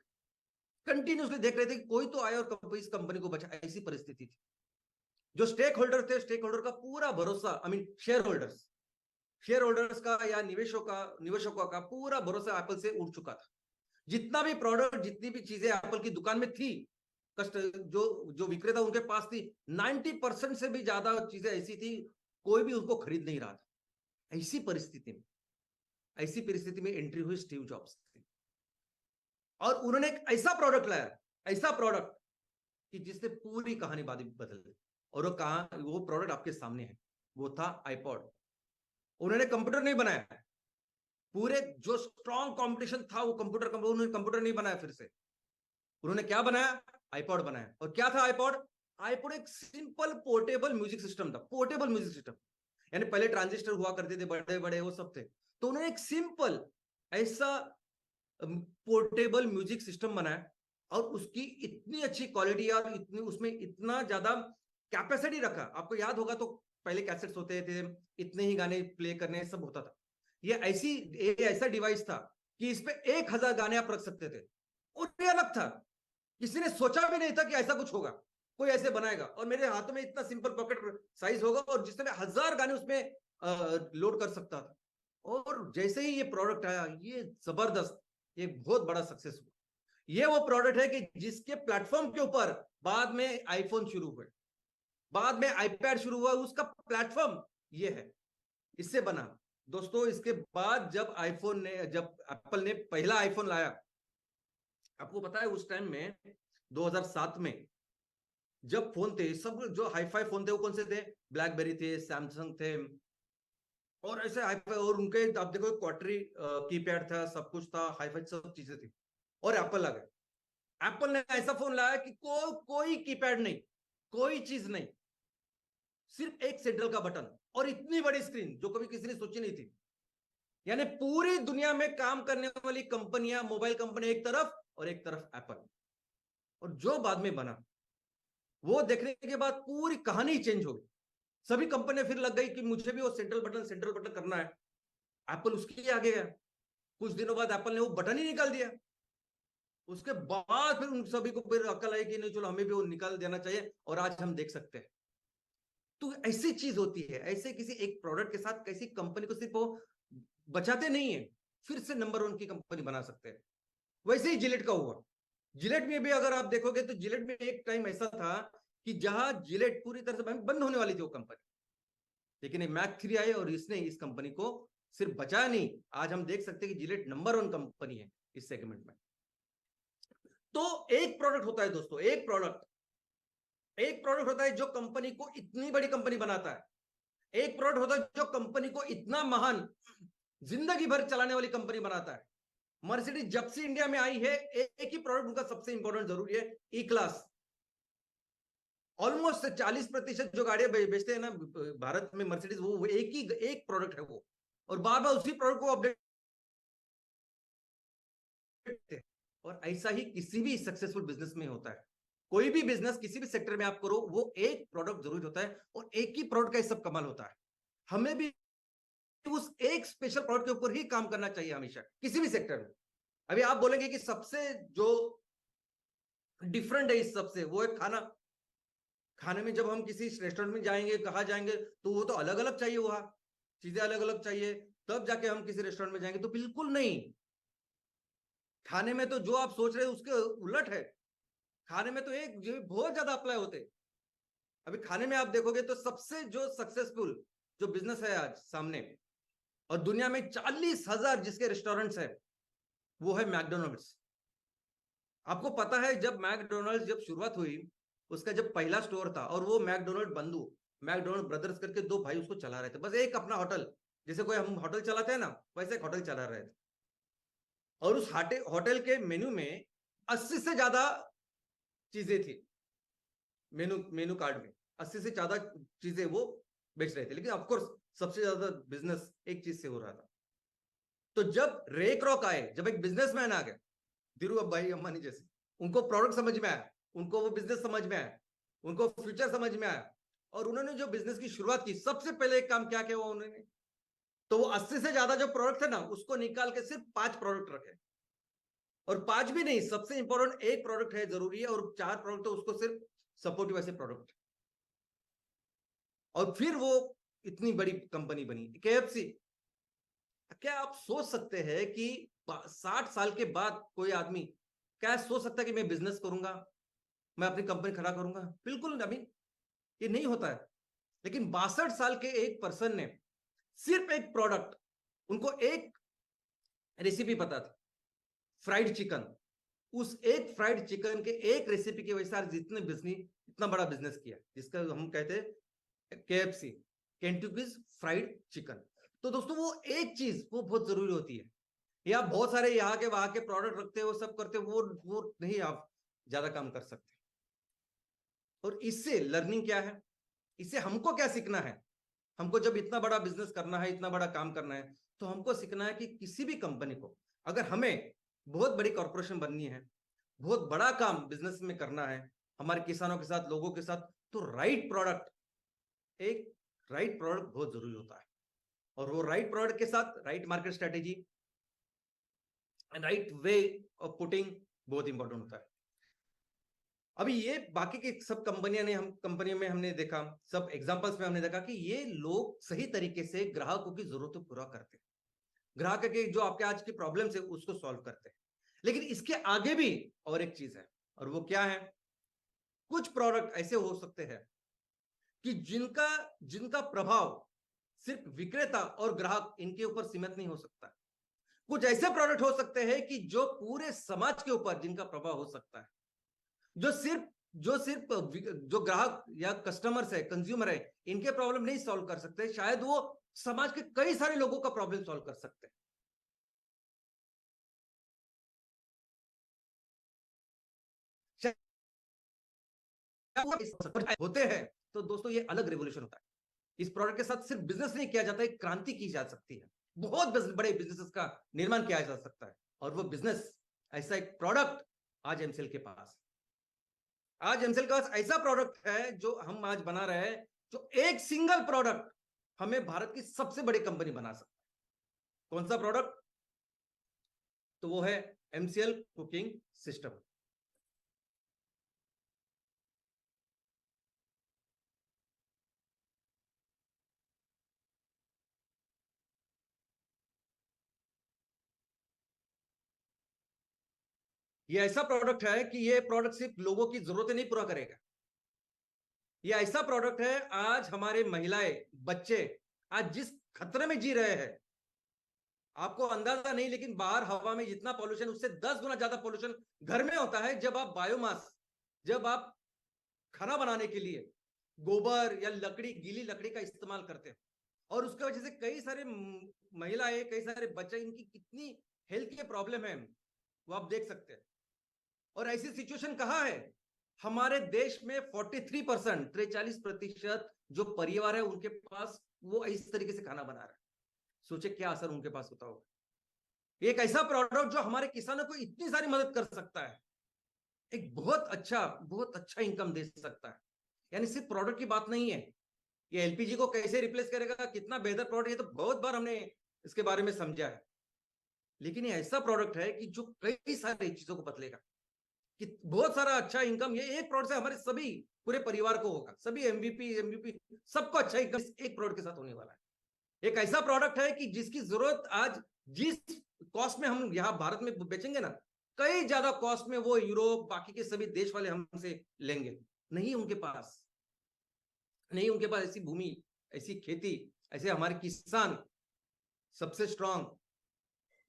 कंटिन्यूसली देख रहे थे कि कोई तो आए और इस कंपनी को बचाए, ऐसी परिस्थिति थी। जो स्टेक होल्डर थे, स्टेक होल्डर का पूरा भरोसा, आई मीन शेयर होल्डर्स का या निवेशकों का पूरा भरोसा एप्पल से उठ चुका था। जितना भी प्रोडक्ट, जितनी भी चीजें एप्पल की दुकान में थी, कस्ट जो जो विक्रेता उनके पास थी, 90% से भी ज्यादा चीजें ऐसी थी कोई भी उसको खरीद नहीं रहा था। ऐसी परिस्थिति में एंट्री हुई स्टीव जॉब्स की, और उन्होंने एक ऐसा प्रोडक्ट लाया, ऐसा प्रोडक्ट कि जिसने पूरी कहानी बदल दी। और वो प्रोडक्ट आपके सामने है, वो था आईपॉड। उन्होंने कंप्यूटर नहीं बनाया, पूरे जो स्ट्रॉन्ग कंपटीशन था वो उन्होंने कंप्यूटर नहीं बनाया, फिर से उन्होंने क्या बनाया, आईपॉड बनाया। और क्या था आईपॉड? आईपॉड एक सिंपल पोर्टेबल म्यूजिक सिस्टम था, पोर्टेबल म्यूजिक सिस्टम। यानी पहले ट्रांजिस्टर हुआ करते थे बड़े बड़े, वो सब थे, तो उन्होंने एक सिंपल ऐसा पोर्टेबल म्यूजिक सिस्टम बनाया, और उसकी इतनी अच्छी क्वालिटी और इतनी उसमें इतना ज्यादा कैपेसिटी रखा। आपको याद होगा तो पहले कैसेट्स होते थे, इतने ही गाने प्ले करने सब होता था। ये ऐसा डिवाइस था कि इस पे 1000 गाने आप रख सकते थे, और ये अलग था। किसी ने सोचा भी नहीं था कि ऐसा कुछ होगा, कोई ऐसे बनाएगा, और मेरे हाथों में इतना सिंपल पॉकेट साइज होगा और जिसमें 1000 गाने उसमें लोड कर सकता था। और जैसे ही ये प्रोडक्ट आया, ये जबरदस्त, ये बहुत बड़ा सक्सेस हुआ। ये वो प्रोडक्ट है कि जिसके प्लेटफॉर्म के ऊपर बाद में आईफोन शुरू हुए, बाद में आईपैड शुरू हुआ, उसका प्लेटफॉर्म ये है, इससे बना। दोस्तों इसके बाद जब एप्पल ने पहला आईफोन लाया, आपको पता है उस टाइम में 2007 में जब फोन थे, सब जो हाईफाई फोन थे वो कौन से थे? ब्लैकबेरी थे, सैमसंग थे, और ऐसे हाईफाई, और उनके आप देखो क्वार्टरी कीपैड था, सब कुछ था, हाईफाई सब चीजें थी। और एप्पल आ गया। एप्पल ने ऐसा फोन लाया कि कोई कीपैड नहीं, कोई चीज नहीं, सिर्फ एक सेंट्रल का बटन और इतनी बड़ी स्क्रीन जो कभी किसी ने सोची नहीं थी। यानी पूरी दुनिया में काम करने वाली कंपनियां, मोबाइल कंपनी एक तरफ और एक तरफ एप्पल। और जो बाद में बना, वो देखने के बाद पूरी कहानी चेंज हो गई। सभी कंपनियां फिर लग गई कि मुझे भी वो सेंट्रल बटन करना है। एप्पल उसके आगे गया। कुछ दिनों बाद एप्पल ने वो बटन ही निकाल दिया। उसके बाद फिर उन सभी को फिर अकल आई कि नहीं चलो हमें भी वो निकाल देना चाहिए, और आज हम देख सकते हैं। तो ऐसी चीज होती है, ऐसे किसी एक प्रोडक्ट के साथ किसी कंपनी को सिर्फ वो बचाते नहीं है, फिर से नंबर 1 की कंपनी बना सकते हैं। वैसे ही जिलेट का हुआ। जिलेट में भी अगर आप देखोगे तो जिलेट में एक टाइम ऐसा था कि जहां जिलेट पूरी तरह से बंद होने वाली थी वो कंपनी, लेकिन एक मैक 3 आए और इसने इस कंपनी को सिर्फ बचाया नहीं, आज हम देख सकते हैं कि जिलेट नंबर 1 कंपनी है इस सेगमेंट में। तो एक प्रोडक्ट होता है दोस्तों, एक प्रोडक्ट होता है जो कंपनी को इतनी बड़ी कंपनी बनाता है, एक प्रोडक्ट होता है जो कंपनी को इतना महान जिंदगी भर चलाने वाली कंपनी बनाता है। मर्सिडीज जब से इंडिया में आई है, एक ही प्रोडक्ट उनका सबसे इंपॉर्टेंट जरूरी है, ई क्लास। ऑलमोस्ट 40% जो गाड़ियां बेचते हैं ना भारत में मर्सिडीज, वो एक प्रोडक्ट है वो, और बार बार उसी प्रोडक्ट को अपडेट करते हैं। और ऐसा ही किसी भी सक्सेसफुल बिजनेस में होता है। कोई भी बिजनेस किसी भी सेक्टर में आप करो, वो एक प्रोडक्ट जरूर होता है, और एक ही प्रोडक्ट का सब कमाल होता है। हमें भी उस एक स्पेशल प्रोडक्ट के ऊपर ही काम करना चाहिए हमेशा, किसी भी सेक्टर में। अभी आप बोलेंगे कि सबसे जो डिफरेंट है इस सबसे, वो है खाना। खाने में जब हम किसी रेस्टोरेंट में जाएंगे, कहा जाएंगे, तो वो तो अलग अलग चाहिए, वहां चीजें अलग अलग चाहिए, तब जाके हम किसी रेस्टोरेंट में जाएंगे। तो बिल्कुल नहीं, खाने में तो जो आप सोच रहे हैं उसके उलट है। खाने में तो एक जो बहुत ज्यादा अप्लाई होते। अभी खाने में आप देखोगे तो सबसे जो सक्सेसफुल जो बिजनेस है आज सामने, और दुनिया में 40,000 जिसके रेस्टोरेंट्स है, वो है मैकडोनल्ड्स। आपको पता है जब मैकडोनल्ड्स जब शुरुआत हुई, उसका जब पहला स्टोर था, और वो मैकडोनल्ड बंधु, मैकडोनल्ड ब्रदर्स करके दो भाई उसको चला रहे थे, बस एक अपना होटल, जैसे कोई हम होटल चलाते हैं ना, वैसे एक होटल चला रहे थे। और उस होटल के मेन्यू में 80 से ज्यादा चीजें थी, मेनू मेनू कार्ड में 80 से ज्यादा चीजें वो बेच रहे थे, लेकिन ऑफकोर्स सबसे ज्यादा बिजनेस एक चीज से हो रहा था। तो जब रे क्रॉक आए, जब एक बिजनेसमैन आ गए, धीरू भाई अंबानी जैसे, उनको प्रोडक्ट समझ में आया, उनको वो बिजनेस समझ में आया, उनको फ्यूचर समझ में आया, और उन्होंने जो बिजनेस की शुरुआत की, सबसे पहले एक काम क्या किया वो उन्होंने, तो वो 80 से ज्यादा जो प्रोडक्ट थे ना, उसको निकाल के सिर्फ 5 प्रोडक्ट रखे। और 5 भी नहीं, सबसे इंपॉर्टेंट एक प्रोडक्ट है जरूरी है, और 4 प्रोडक्ट तो उसको सिर्फ सपोर्टिव ऐसे प्रोडक्ट। और फिर वो इतनी बड़ी कंपनी बनी केएफसी। क्या आप सोच सकते हैं कि 60 साल के बाद कोई आदमी क्या सोच सकता है कि मैं बिजनेस करूंगा, मैं अपनी कंपनी खड़ा करूंगा? बिल्कुल अभी ये नहीं होता है। लेकिन 62 साल के एक पर्सन ने सिर्फ एक प्रोडक्ट, उनको एक रेसिपी पता थी, फ्राइड चिकन। उस एक फ्राइड चिकन के एक रेसिपी की वजह से आज जितने बिजनेस, इतना बड़ा बिजनेस किया, जिसका हम कहते हैं केएफसी, केंटुकीज फ्राइड चिकन। तो दोस्तों वो एक चीज वो बहुत जरूरी होती है। या बहुत सारे यहाँ के वहां के प्रोडक्ट रखते हो, सब करते हो, वो नहीं आप ज्यादा काम कर सकते। और इससे लर्निंग क्या है, इससे हमको क्या सीखना है? हमको जब इतना बड़ा बिजनेस करना है, इतना बड़ा काम करना है, तो हमको सीखना है कि किसी भी कंपनी को, अगर हमें बहुत बड़ी कॉर्पोरेशन बननी है, बहुत बड़ा काम बिजनेस में करना है, हमारे किसानों के साथ, लोगों के साथ, तो राइट प्रोडक्ट, एक राइट प्रोडक्ट बहुत जरूरी होता है। और वो राइट प्रोडक्ट के साथ right market strategy, right way of putting बहुत इंपॉर्टेंट होता है। अभी ये बाकी की सब कंपनियां ने, हम कंपनियों में हमने देखा, सब एग्जांपल्स में हमने देखा कि ये लोग सही तरीके से ग्राहकों की जरूरतों पूरा करते हैं, ग्राहक के जो आपके आज की प्रॉब्लम्स है उसको सॉल्व करते हैं। लेकिन इसके आगे भी और एक चीज है, और वो क्या है? कुछ प्रोडक्ट ऐसे हो सकते हैं कि जिनका जिनका प्रभाव सिर्फ विक्रेता और ग्राहक इनके ऊपर सीमित नहीं हो सकता। कुछ ऐसे प्रोडक्ट हो सकते हैं कि जो पूरे समाज के ऊपर जिनका प्रभाव हो सकता है, जो सिर्फ जो ग्राहक या कस्टमर्स है, कंज्यूमर है, इनके प्रॉब्लम नहीं सॉल्व कर सकते, शायद वो समाज के कई सारे लोगों का प्रॉब्लम सॉल्व कर सकते हैं। होते हैं। तो दोस्तों ये अलग रेवोल्यूशन होता है। इस प्रोडक्ट के साथ सिर्फ बिजनेस नहीं किया जाता, एक क्रांति की जा सकती है, बहुत बड़े बिजनेस का निर्माण किया जा सकता है। और वो बिजनेस, ऐसा एक प्रोडक्ट आज एमसेल के पास, आज एमसेल के पास ऐसा प्रोडक्ट है जो हम आज बना रहे हैं, जो एक सिंगल प्रोडक्ट हमें भारत की सबसे बड़ी कंपनी बना सकता है। कौन सा प्रोडक्ट? तो वो है एमसीएल कुकिंग सिस्टम। ये ऐसा प्रोडक्ट है कि ये प्रोडक्ट सिर्फ लोगों की जरूरतें नहीं पूरा करेगा। ये ऐसा प्रोडक्ट है, आज हमारे महिलाएं, बच्चे आज जिस खतरे में जी रहे हैं, आपको अंदाजा नहीं, लेकिन बाहर हवा में जितना पॉल्यूशन, उससे 10 गुना ज्यादा पॉल्यूशन घर में होता है जब आप बायोमास, जब आप खाना बनाने के लिए गोबर या लकड़ी, गीली लकड़ी का इस्तेमाल करते हैं। और उसकी वजह से कई सारे महिलाएं, कई सारे बच्चे, इनकी कितनी हेल्थ के प्रॉब्लम है वो आप देख सकते हैं। और ऐसी सिचुएशन कहाँ है? हमारे देश में 43%, 43% जो परिवार है उनके पास वो इस तरीके से खाना बना रहा है। सोचे क्या असर उनके पास होता होगा। एक ऐसा प्रोडक्ट जो हमारे किसानों को इतनी सारी मदद कर सकता है, एक बहुत अच्छा इनकम दे सकता है। यानी सिर्फ प्रोडक्ट की बात नहीं है, ये एलपीजी को कैसे रिप्लेस करेगा, कितना बेहतर प्रोडक्ट, ये तो बहुत बार हमने इसके बारे में समझा है। लेकिन ये ऐसा प्रोडक्ट है कि जो कई सारी चीजों को बदलेगा, कि बहुत सारा अच्छा इनकम ये एक प्रोडक्ट से हमारे सभी पूरे परिवार को होगा। सभी एमवीपी सबको अच्छा इनकम एक प्रोडक्ट के साथ होने वाला है। एक ऐसा प्रोडक्ट है कि जिसकी जरूरत आज जिस कॉस्ट में हम यहाँ भारत में बेचेंगे ना, कई ज्यादा कॉस्ट में वो यूरोप, बाकी के सभी देश वाले हमसे लेंगे। नहीं उनके पास ऐसी भूमि, ऐसी खेती, ऐसे हमारे किसान सबसे स्ट्रांग,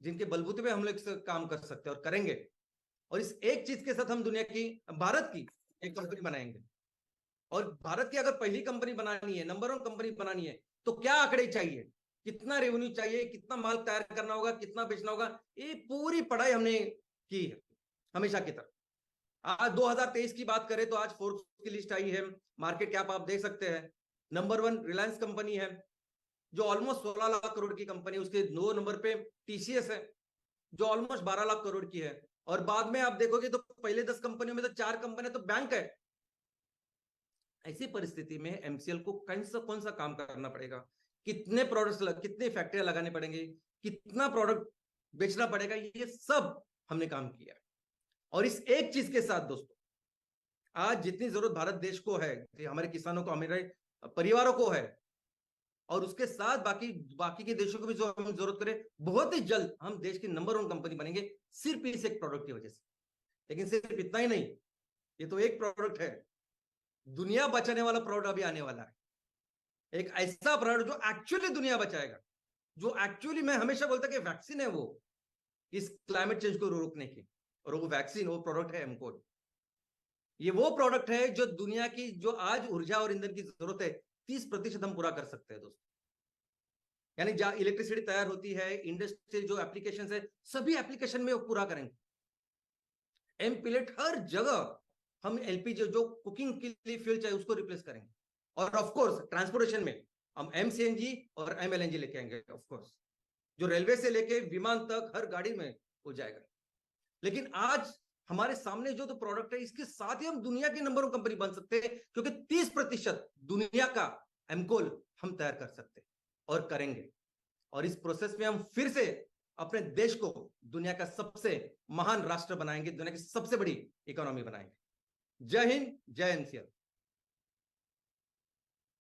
जिनके बलबूते पे हम लोग काम कर सकते हैं और करेंगे। और इस एक चीज के साथ हम दुनिया की, भारत की एक कंपनी बनाएंगे। और भारत की अगर पहली कंपनी बनानी है, नंबर 1 कंपनी बनानी है, तो क्या आंकड़े चाहिए, कितना रेवेन्यू चाहिए, कितना माल तैयार करना होगा, कितना बेचना होगा, ये पूरी पढ़ाई हमने की है हमेशा की तरह। आज 2023 की बात करें तो आज फोर्ब्स की लिस्ट आई है, मार्केट कैप आप देख सकते हैं। नंबर 1 रिलायंस कंपनी है, जो ऑलमोस्ट 16 लाख करोड़ की कंपनी। उसके 2 नंबर पे टीसीएस है, जो ऑलमोस्ट 12 लाख करोड़ की है। और बाद में आप देखोगे तो पहले 10 कंपनियों में तो 4 कंपनियां तो बैंक है। ऐसी परिस्थिति में एमसीएल को कौन सा काम करना पड़ेगा, कितने प्रोडक्ट्स, कितने फैक्ट्रियां लगानी पड़ेंगी, कितना प्रोडक्ट बेचना पड़ेगा, ये सब हमने काम किया। और इस एक चीज के साथ दोस्तों, आज जितनी जरूरत भारत देश को है, हमारे किसानों को, हमारे परिवारों को है, और उसके साथ बाकी के देशों को भी जो हम जरूरत करें, बहुत ही जल्द हम देश की नंबर 1 कंपनी बनेंगे, सिर्फ इस एक प्रोडक्ट की वजह से। लेकिन सिर्फ इतना ही नहीं, ये तो एक प्रोडक्ट है, दुनिया बचाने वाला प्रोडक्ट अभी आने वाला है। एक ऐसा प्रोडक्ट जो एक्चुअली दुनिया बचाएगा, जो एक्चुअली, मैं हमेशा बोलता कि वैक्सीन है वो इस क्लाइमेट चेंज को रोकने की। और वो वैक्सीन, वो प्रोडक्ट है एमकोड। ये वो प्रोडक्ट है जो दुनिया की, जो आज ऊर्जा और ईंधन की जरूरत है, 30% हम पूरा कर सकते हैं दोस्तों। यानी जहां इलेक्ट्रिसिटी तैयार होती है, इंडस्ट्रियल जो एप्लीकेशन है, सभी एप्लीकेशन में वो पूरा करेंगे। एम पिलेट हर जगह हम एलपीजी, जो कुकिंग के लिए फ्यूल चाहिए, उसको रिप्लेस करेंगे। और ऑफ कोर्स ट्रांसपोर्टेशन में हम एमसीएनजी और एमएलएनजी लेके आएंगे, ऑफ कोर्स, जो रेलवे से लेके विमान तक हर गाड़ी में हो जाएगा। लेकिन आज हमारे सामने जो तो प्रोडक्ट है, इसके साथ ही हम दुनिया की नंबर 1 कंपनी बन सकते हैं, क्योंकि 30% दुनिया का एमकोल हम तैयार कर सकते हैं और करेंगे। और इस प्रोसेस में हम फिर से अपने देश को दुनिया का सबसे महान राष्ट्र बनाएंगे, दुनिया की सबसे बड़ी इकोनॉमी बनाएंगे। जय हिंद, जय एनसीएल।